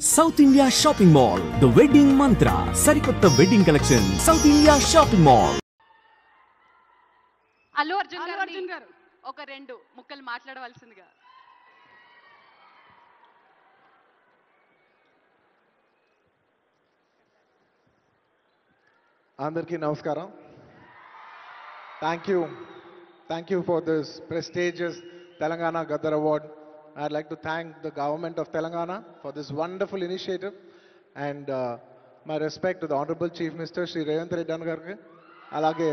South India Shopping Mall, The Wedding Mantra, Sarikotta Wedding Collection, South India Shopping Mall. Allu Arjun గారు ఒక రెండు ముక్కలు మాట్లాడవలసిందిగా. అందరికీ నమస్కారం. Thank you for this prestigious Telangana Gaddar Award. I'd like to thank the government of Telangana for this wonderful initiative, and my respect to the Honorable Chief Minister Shri Revanth Reddy Gariki, alage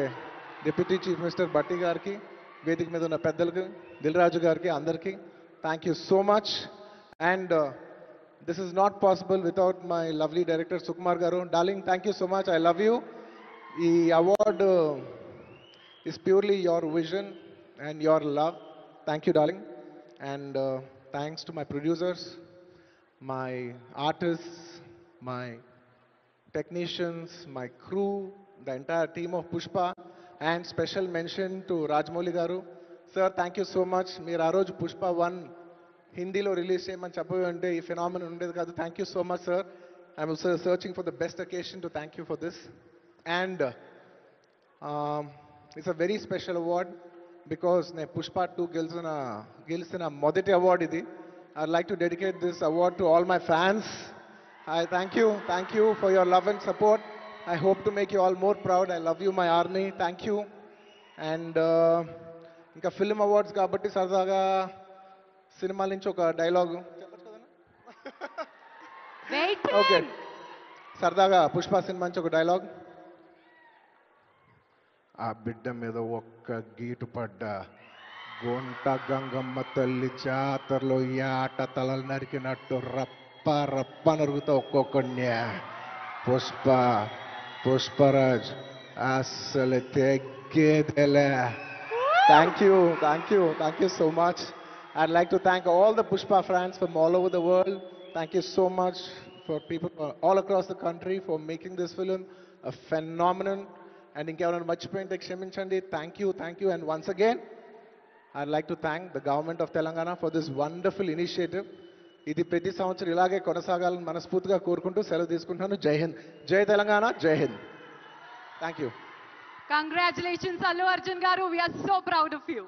Deputy Chief Minister Batti Gariki, Vedik మీద ఉన్న పెద్దలకు, దిల్రాజు గారికి, అందరికీ thank you so much. And this is not possible without my lovely director Sukumar garu. Darling, thank you so much. I love you. The award is purely your vision and your love. Thank you, darling. And thanks to my producers, my artists, my technicians, my crew, the entire team of Pushpa, and special mention to Rajamouli garu. Sir, thank you so much. Meer aa roju Pushpa 1 Hindilo release cheyamani cheppavante ee phenomenon undedi kaadu. Thank you so much, sir. I'm also searching for the best occasion to thank you for this. And it's a very special award because ne Pushpa 2 గెలిచిన మొదటి award ఇది. I'd like to dedicate this award to all my fans. I thank you for your love and support. I hope to make you all more proud. I love you, my army. Thank you. And ఇంకా film awards కాబట్టి సరదాగా సినిమాల నుంచి ఒక dialogue okay, సరదాగా Pushpa cinema నుంచి ఒక dialogue. ఆ బిడ్డ మీద ఒక్క గీటు పడ్డ గొంట గంగమ్మ తల్లి జాతరలో ఈ ఆట తలలు నరికినట్టు రప్ప రప్ప నరుగుతా ఒక్కొక్కడిని. పుష్పరాజ్ అసలు తెగ్గేదేలే. Thank you so much. I'd like to thank all the Pushpa fans from all over the world. Thank you so much for people all across the country for making this film a phenomenon. And ఇంకెవరైనా మర్చిపోయింటే క్షమించండి. Thank you. And once again, I'd like to thank the government of Telangana for this wonderful initiative. ఇది ప్రతి సంవత్సరం ఇలాగే కొనసాగాలని మనస్ఫూర్తిగా కోరుకుంటూ సెలవు తీసుకుంటున్నాను. జై హింద్, జై తెలంగాణ, జై Hind. Thank you. Congratulations, Allu Arjun garu. We are so proud of you.